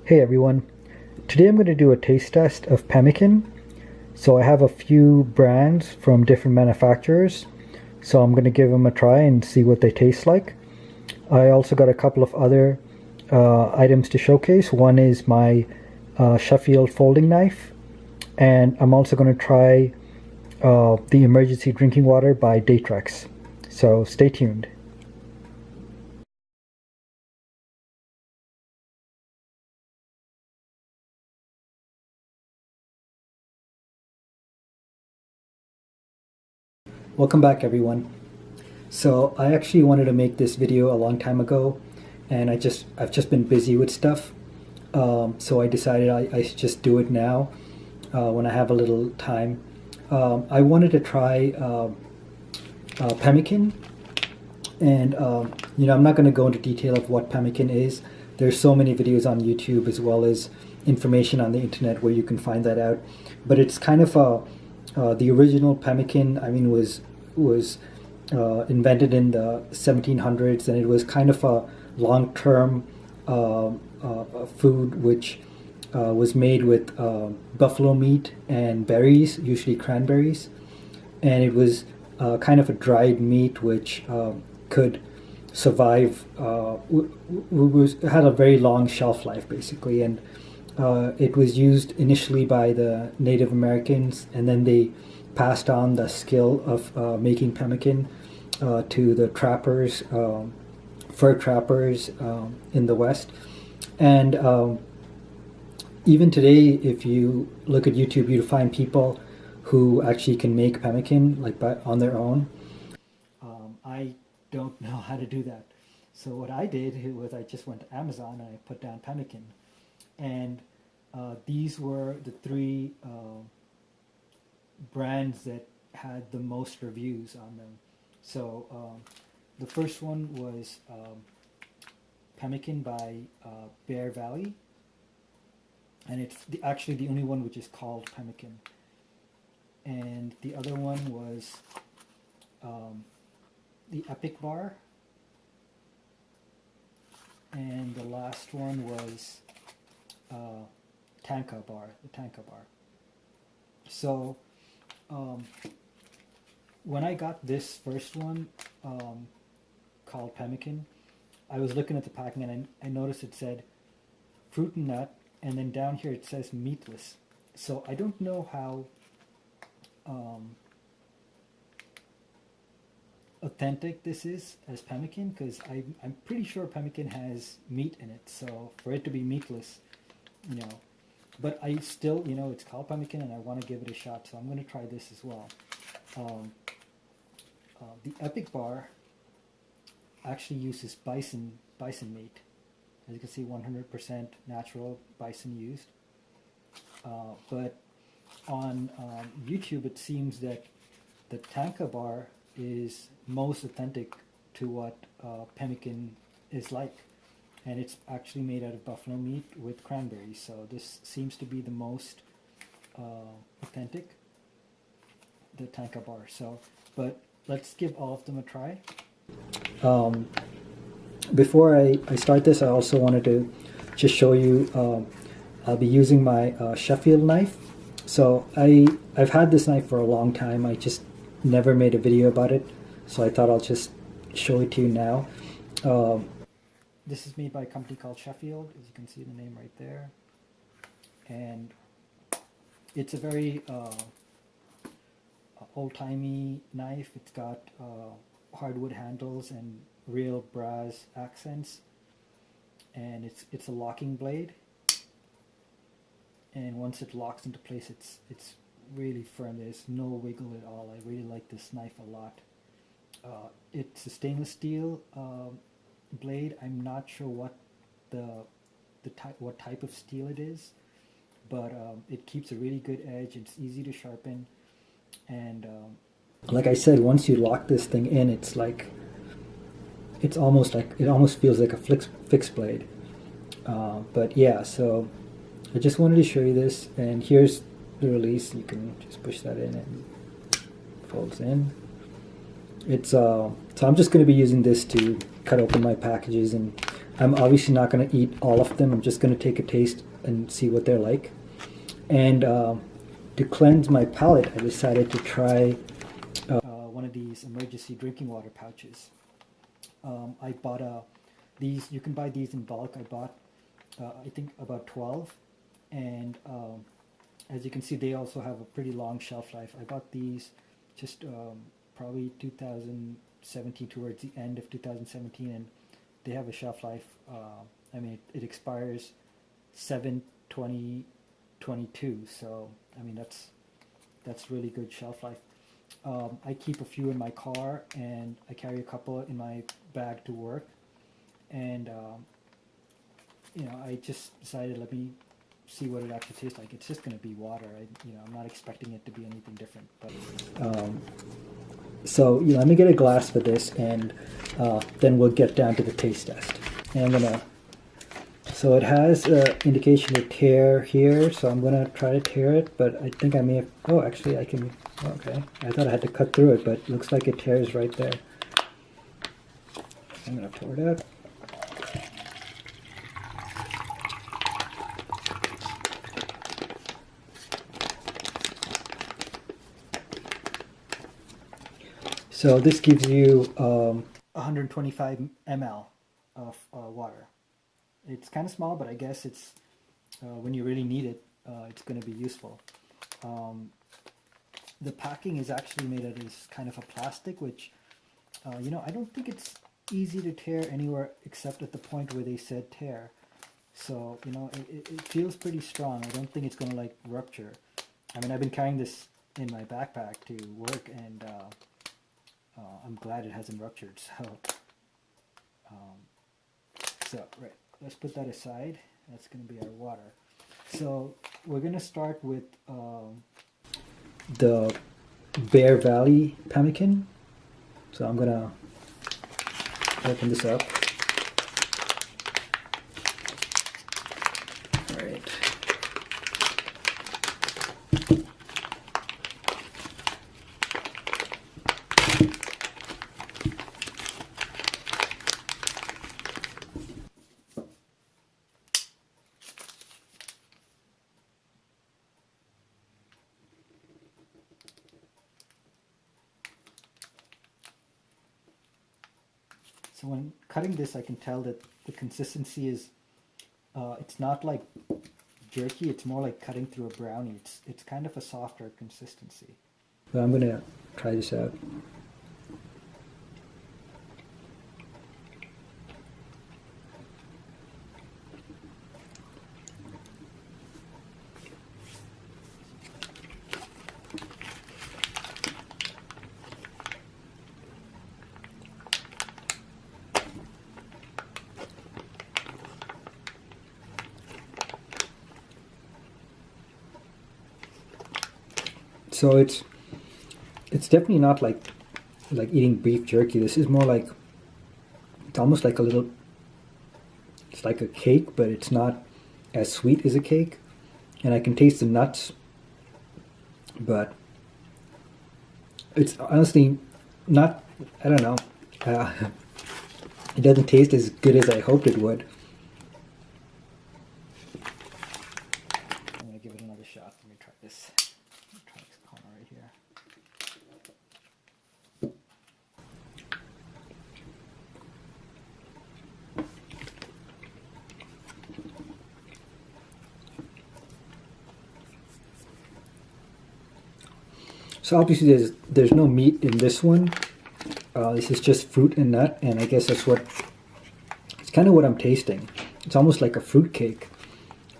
Hey everyone, today I'm going to do a taste test of Pemmican. So I have a few brands from different manufacturers, so I'm going to give them a try and see what they taste like. I also got a couple of other items to showcase. One is my Sheffield folding knife, and I'm also going to try the emergency drinking water by Datrex. So stay tuned. Welcome back everyone. So I actually wanted to make this video a long time ago, and I've just been busy with stuff. So I decided I should just do it now when I have a little time. I wanted to try Pemmican, and I'm not going to go into detail of what Pemmican is. There's so many videos on YouTube as well as information on the internet where you can find that out. But it's kind of the original Pemmican. I mean, was invented in the 1700s, and it was kind of a long-term food which was made with buffalo meat and berries, usually cranberries, and it was kind of a dried meat which could survive. Had a very long shelf life basically, and it was used initially by the Native Americans, and then they passed on the skill of making pemmican to the trappers, fur trappers in the West. And even today, if you look at YouTube, you find people who actually can make pemmican on their own. I don't know how to do that. So what I did was I just went to Amazon and I put down pemmican. And these were the three brands that had the most reviews on them. So the first one was Pemmican by Bear Valley, and it's actually the only one which is called Pemmican. And the other one was the Epic Bar, and the last one was Tanka Bar, the Tanka Bar. So when I got this first one called Pemmican, I was looking at the packing and I noticed it said fruit and nut, and then down here it says meatless. So I don't know how authentic this is as pemmican, because I'm pretty sure pemmican has meat in it. So for it to be meatless, but I still, it's called pemmican and I want to give it a shot, so I'm going to try this as well. The Epic Bar actually uses bison meat. As you can see, 100% natural bison used. But on YouTube, it seems that the Tanka Bar is most authentic to what pemmican is like. And it's actually made out of buffalo meat with cranberries. So this seems to be the most authentic, the Tanka Bar. So, but let's give all of them a try. Before I start this, I also wanted to just show you, I'll be using my Sheffield knife. So I've had this knife for a long time. I just never made a video about it. So I thought I'll just show it to you now. This is made by a company called Sheffield, as you can see the name right there. And it's a very old-timey knife. It's got hardwood handles and real brass accents. And it's a locking blade. And once it locks into place, it's really firm. There's no wiggle at all. I really like this knife a lot. It's a stainless steel blade. I'm not sure what what type of steel it is, but it keeps a really good edge. It's easy to sharpen, and like I said, once you lock this thing in, it almost feels like a fixed blade. But yeah, so I just wanted to show you this, and here's the release. You can just push that in and it folds in. It's so I'm just going to be using this to cut open my packages, and I'm obviously not going to eat all of them. I'm just going to take a taste and see what they're like. And to cleanse my palate, I decided to try one of these emergency drinking water pouches. I bought these. You can buy these in bulk. I bought I think about 12, and as you can see, they also have a pretty long shelf life. I bought these just probably 2017, towards the end of 2017, and they have a shelf life. I mean, it expires 7/20/22. So I mean, that's really good shelf life. I keep a few in my car, and I carry a couple in my bag to work. And I just decided, let me see what it actually tastes like. It's just going to be water. I'm not expecting it to be anything different. But so let me get a glass for this, and then we'll get down to the taste test. And I'm gonna. So it has an indication to tear here, so I'm gonna try to tear it. But I think I may have. Oh, actually, I can. Okay, I thought I had to cut through it, but it looks like it tears right there. I'm gonna pour it out. So this gives you 125 ml of water. It's kind of small, but I guess it's when you really need it, it's going to be useful. The packing is actually made out of this kind of a plastic, which I don't think it's easy to tear anywhere except at the point where they said tear. So it feels pretty strong. I don't think it's going to like rupture. I mean, I've been carrying this in my backpack to work, and I'm glad it hasn't ruptured. So right, let's put that aside. That's going to be our water. So we're going to start with the Bear Valley Pemmican. So I'm going to open this up. All right. So when cutting this, I can tell that the consistency is, it's not like jerky, it's more like cutting through a brownie. It's kind of a softer consistency. So I'm going to try this out. So it's definitely not like eating beef jerky. This is more like, it's almost like it's like a cake, but it's not as sweet as a cake. And I can taste the nuts, but it's honestly not, I don't know. It doesn't taste as good as I hoped it would. I'm going to give it another shot. Let me try this. Try this corner right here. So obviously there's no meat in this one. This is just fruit and nut, and I guess it's kind of what I'm tasting. It's almost like a fruit cake,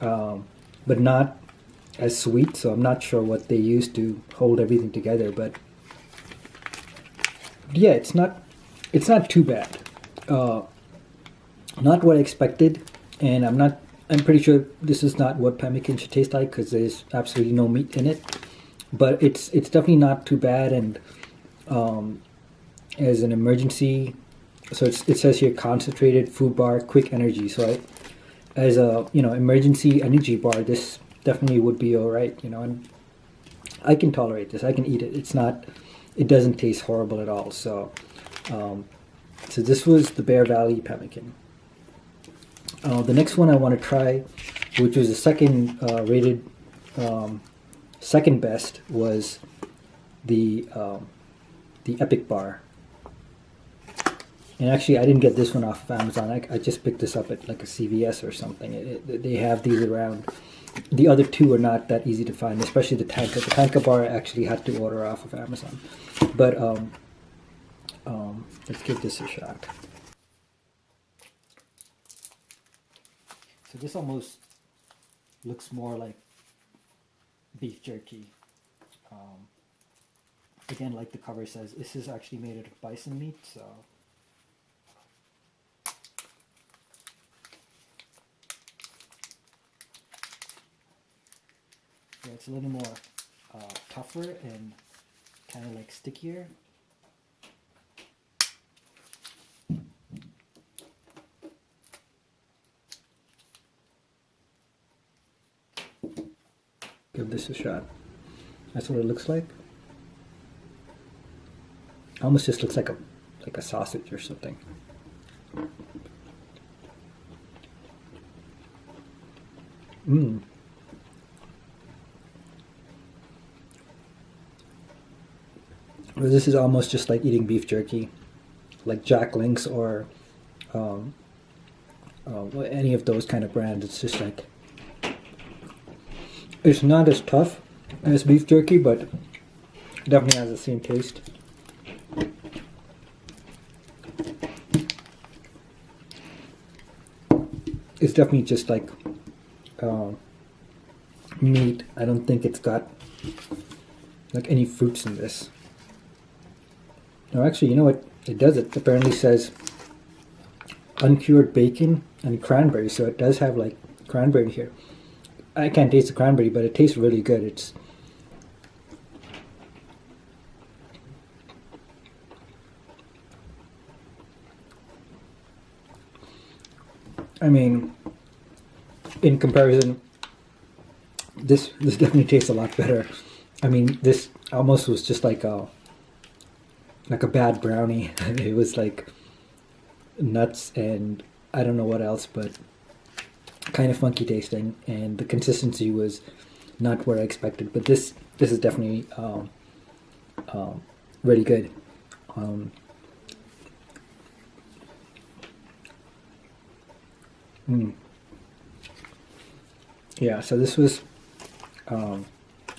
but not as sweet. So I'm not sure what they use to hold everything together, but yeah, it's not too bad. Not what I expected, and I'm pretty sure this is not what pemmican should taste like because there's absolutely no meat in it. But it's definitely not too bad, and as an emergency, so it says here concentrated food bar, quick energy. So as a emergency energy bar, this definitely would be all right. And I can tolerate this. I can eat it. It doesn't taste horrible at all. So so this was the Bear Valley Pemmican. The next one I want to try, which was the second rated, second best, was the Epic Bar. And actually, I didn't get this one off of Amazon. I just picked this up at like a CVS or something. They have these around. The other two are not that easy to find, especially the Tanka. The Tanka bar I actually had to order off of Amazon. But let's give this a shot. So this almost looks more like beef jerky. Again, like the cover says, this is actually made out of bison meat, so yeah, it's a little more tougher and kind of like stickier. Give this a shot. That's what it looks like. Almost just looks like a sausage or something. Mmm. Well, this is almost just like eating beef jerky, like Jack Link's or any of those kind of brands. It's just like, it's not as tough as beef jerky, but definitely has the same taste. It's definitely just like meat. I don't think it's got like any fruits in this. No, actually, you know what? It does. It apparently says uncured bacon and cranberry, so it does have like cranberry here. I can't taste the cranberry, but it tastes really good. It's I mean, in comparison, this definitely tastes a lot better. I mean, this almost was just like a bad brownie. It was like nuts and I don't know what else, but kind of funky tasting, and the consistency was not what I expected. But this is definitely really good. Yeah, so this was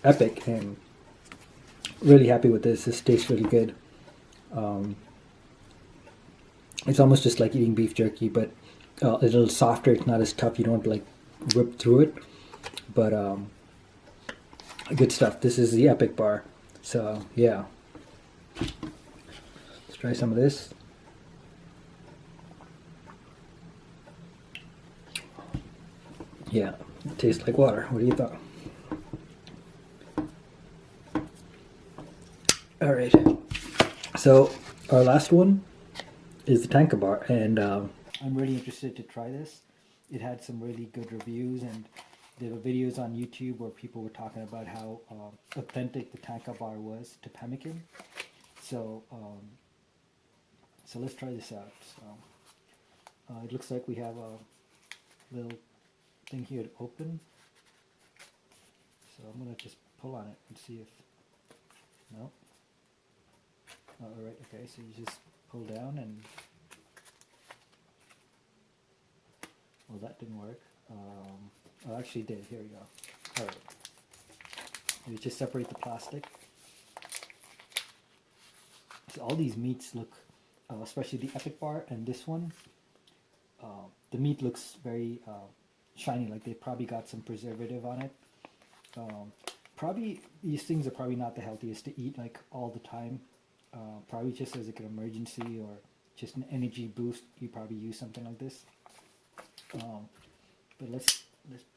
epic, and really happy with this. This tastes really good. It's almost just like eating beef jerky, but a little softer. It's not as tough. You don't like rip through it, but good stuff. This is the Epic Bar. So yeah, let's try some of this. Yeah, it tastes like water. What do you think? All right, so our last one is the Tanka bar, and I'm really interested to try this. It had some really good reviews, and there were videos on YouTube where people were talking about how authentic the Tanka bar was to Pemmican. So let's try this out. So it looks like we have a little thing here to open. So I'm gonna just pull on it and see if no. All right. Okay. So you just pull down and. Well, that didn't work. Oh, actually did. Here we go. All right. You just separate the plastic. So all these meats look, especially the Epic Bar and this one, the meat looks very shiny, like they probably got some preservative on it. Probably these things are probably not the healthiest to eat like all the time. Probably just as like an emergency or just an energy boost, you probably use something like this. But let's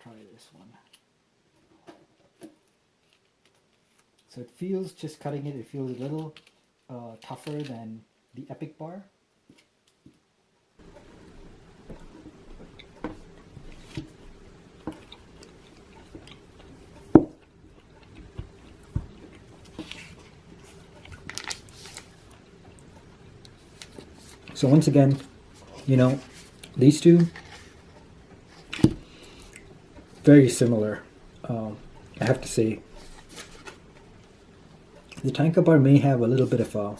try this one. So it feels, just cutting it, it feels a little tougher than the Epic Bar. So once again, you know, these two very similar. I have to say, the Tanka bar may have a little bit of a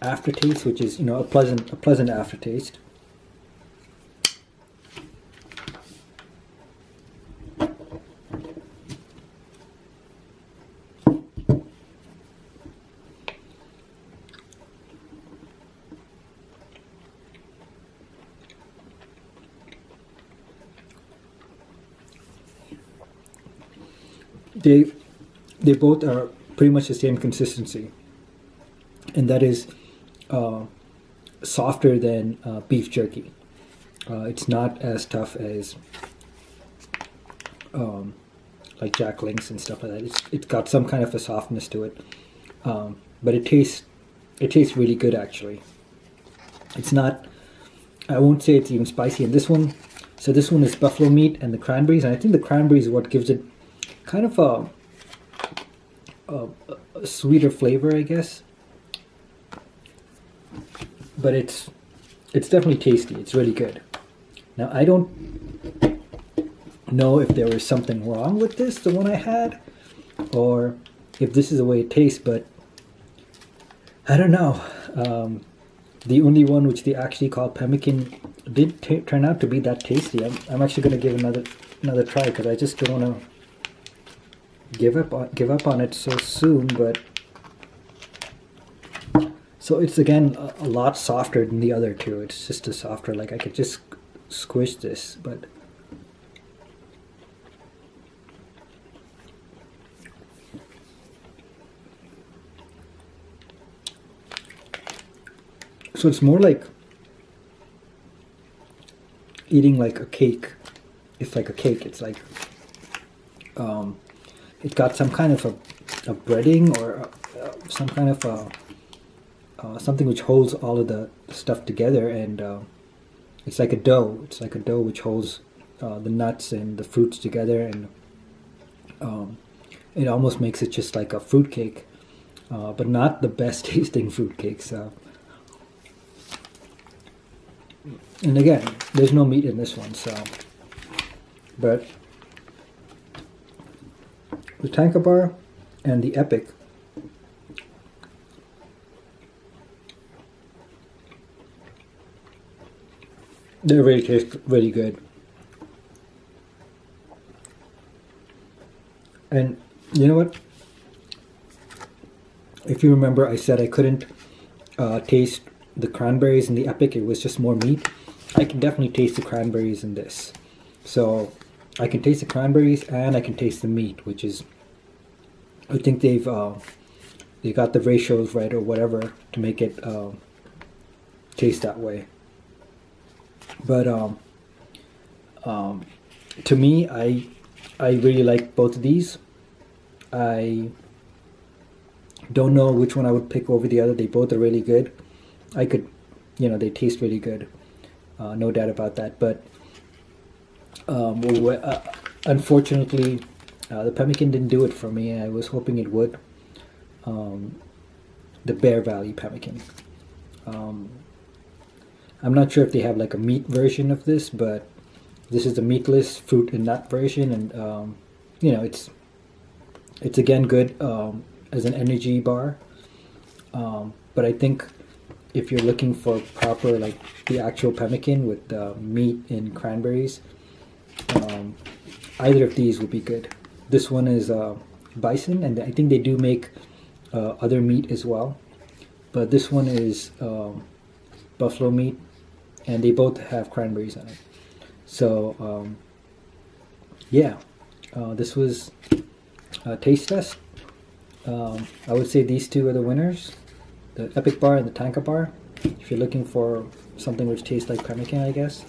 aftertaste, which is, you know, a pleasant aftertaste. They both are pretty much the same consistency, and that is softer than beef jerky. It's not as tough as like Jack Links and stuff like that. It's got some kind of a softness to it, but it tastes really good actually. It's not. I won't say it's even spicy. And this one, so this one is buffalo meat and the cranberries, and I think the cranberries is what gives it kind of a sweeter flavor, I guess. But it's definitely tasty. It's really good. Now I don't know if there was something wrong with this, the one I had, or if this is the way it tastes, but I don't know. The only one which they actually call Pemmican did turn out to be that tasty. I'm actually going to give another try, because I just don't want to give up on it so soon. But so it's again a lot softer than the other two. It's just a softer, like I could just squish this, but so it's more like eating like a cake. It's like a cake. It's like it's got some kind of a breading, or some kind of something which holds all of the stuff together, and it's like a dough. It's like a dough which holds the nuts and the fruits together, and it almost makes it just like a fruit cake, but not the best tasting fruit cake. So. And again, there's no meat in this one, so. But the Tanka bar and the Epic, they really taste really good. And you know what? If you remember, I said I couldn't taste the cranberries in the Epic. It was just more meat. I can definitely taste the cranberries in this. So I can taste the cranberries and I can taste the meat, which is, I think they got the ratios right or whatever to make it taste that way. But to me, I really like both of these. I don't know which one I would pick over the other. They both are really good. I could, you know, they taste really good. No doubt about that. But unfortunately, the Pemmican didn't do it for me. I was hoping it would. The Bear Valley Pemmican. I'm not sure if they have like a meat version of this, but this is the meatless fruit and nut version, and you know, it's again good as an energy bar. But I think if you're looking for proper, like the actual pemmican with meat and cranberries, either of these would be good. This one is bison, and I think they do make other meat as well, but this one is buffalo meat, and they both have cranberries on it. So yeah, this was a taste test. I would say these two are the winners, the Epic bar and the Tanka bar, if you're looking for something which tastes like pemmican, I guess.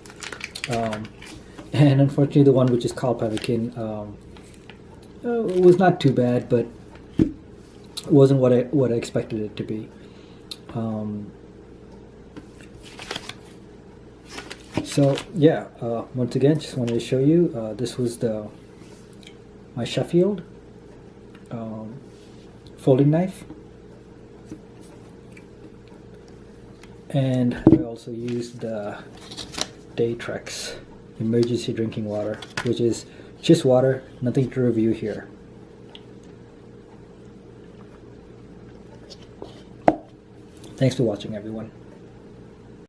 And unfortunately, the one which is called Pemmican was not too bad, but it wasn't what I expected it to be. So yeah, once again, just wanted to show you. This was my Sheffield folding knife, and I also used the Datrex emergency drinking water, which is just water, nothing to review here. Thanks for watching, everyone.